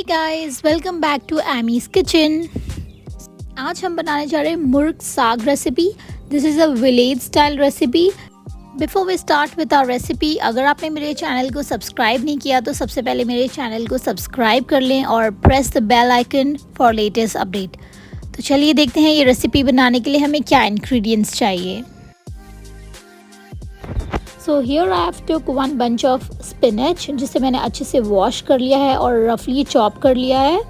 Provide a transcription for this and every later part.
Hey guys, welcome back to AMMY'S किचन। आज हम बनाने जा रहे हैं murgh saag recipe. This is a village style recipe. Before we start with our recipe, अगर आपने मेरे चैनल को सब्सक्राइब नहीं किया तो सबसे पहले मेरे चैनल को सब्सक्राइब कर लें और press the bell icon for latest update. तो चलिए देखते हैं ये रेसिपी बनाने के लिए हमें क्या इंग्रेडिएंट्स चाहिए। So here I have took 1 bunch of spinach, जिसे मैंने अच्छे से वॉश कर लिया है और रफली चॉप कर लिया है।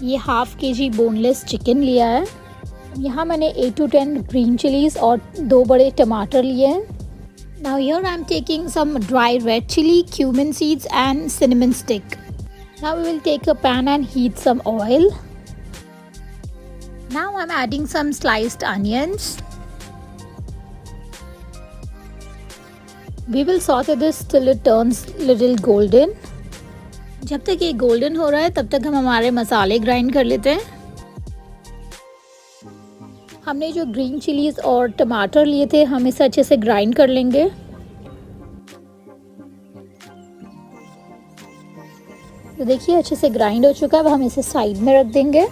ये हाफ kg बोनलेस चिकन लिया है। यहाँ मैंने 8 to 10 ग्रीन चिलीज और 2 बड़े टमाटर लिए हैं। Now here I am taking some dry red chilli, cumin seeds and cinnamon stick. Now we will take a pan and heat some oil. Now I am adding some sliced onions. We will saute this till it turns little golden. जब तक ये golden हो रहा है तब तक हम हमारे मसाले ग्राइंड कर लेते हैं। हमने जो ग्रीन चिलीज और टमाटर लिए थे हम इसे अच्छे से ग्राइंड कर लेंगे। तो देखिए अच्छे से ग्राइंड हो चुका है। अब हम इसे साइड में रख देंगे।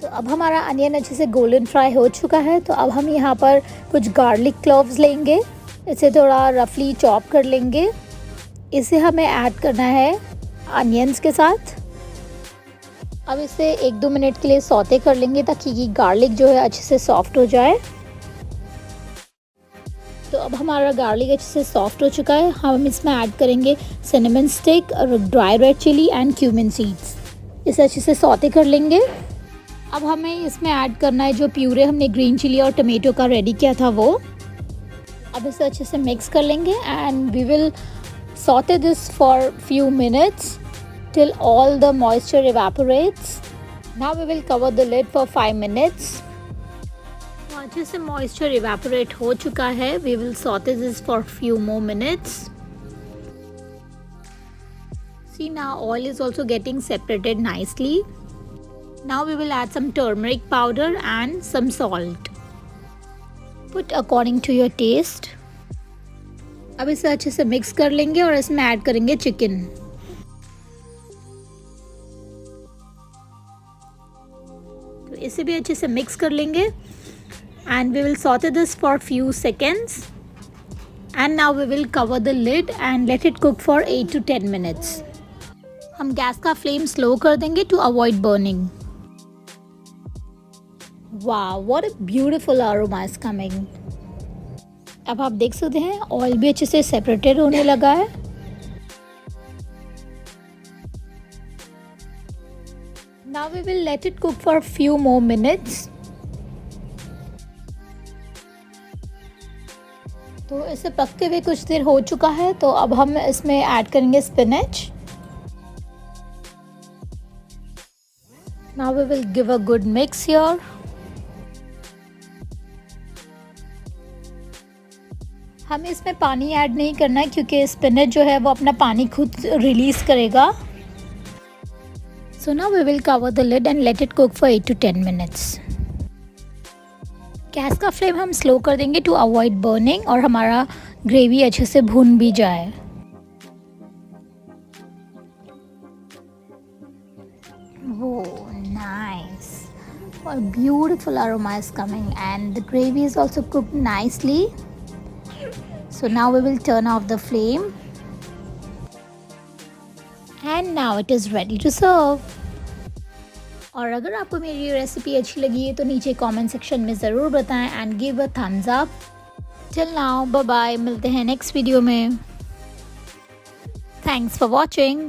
तो अब हमारा अनियन अच्छे से गोल्डन फ्राई हो चुका है। तो अब हम यहाँ पर कुछ गार्लिक क्लोव्स लेंगे, इसे थोड़ा रफली चॉप कर लेंगे। इसे हमें ऐड करना है अनियंस के साथ। अब इसे 1-2 मिनट के लिए सौते कर लेंगे ताकि ये गार्लिक जो है अच्छे से सॉफ्ट हो जाए। तो अब हमारा गार्लिक अच्छे से सॉफ्ट हो चुका है। हम इसमें ऐड करेंगे cinnamon stick, dry red chilli and cumin seeds. इसे अच्छे से सौते कर लेंगे। अब हमें इसमें ऐड करना है जो प्यूरे हमने ग्रीन चिली और टमेटो का रेडी किया था वो। अब इसे अच्छे से मिक्स कर लेंगे and we will saute this for few minutes till all the moisture evaporates. Now we will cover the lid for 5 minutes. अच्छे से मॉइस्चर इवेपोरेट हो चुका है। We will saute this for few more minutes. See now oil is also getting separated nicely. Now we will add some turmeric powder and some salt. Put according to your taste. अब इसे अच्छे से mix कर लेंगे और इसमें add करेंगे chicken. तो इसे भी अच्छे से मिक्स कर लेंगे and we will saute this for few seconds. And now we will cover the lid and let it cook for 8 to 10 minutes. हम गैस का फ्लेम स्लो कर देंगे to avoid burning. Wow, what a beautiful aroma is coming. अब आप देख सकते हैं oil भी अच्छे से सेपरेटेड होने लगा है। Now we will let it cook for few more minutes. तो इसे पकते हुए कुछ देर हो चुका है। तो अब हम इसमें ऐड करेंगे spinach. Now we will give a good mix here. हमें इसमें पानी ऐड नहीं करना है क्योंकि स्पिनच जो है वो अपना पानी खुद रिलीज़ करेगा। So now we will cover the lid and let it cook for 8 to 10 minutes. Gas का फ्लेम हम स्लो कर देंगे टू अवॉइड बर्निंग और हमारा ग्रेवी अच्छे से भुन भी जाए। वो नाइस और beautiful aroma is coming and the gravy is also cooked nicely. So now we will turn off the flame and now it is ready to serve. और अगर आपको मेरी रेसिपी अच्छी लगी है तो नीचे कमेंट सेक्शन में ज़रूर बताएं and give a thumbs up. Till now, bye bye. मिलते हैं नेक्स्ट वीडियो में। Thanks for watching.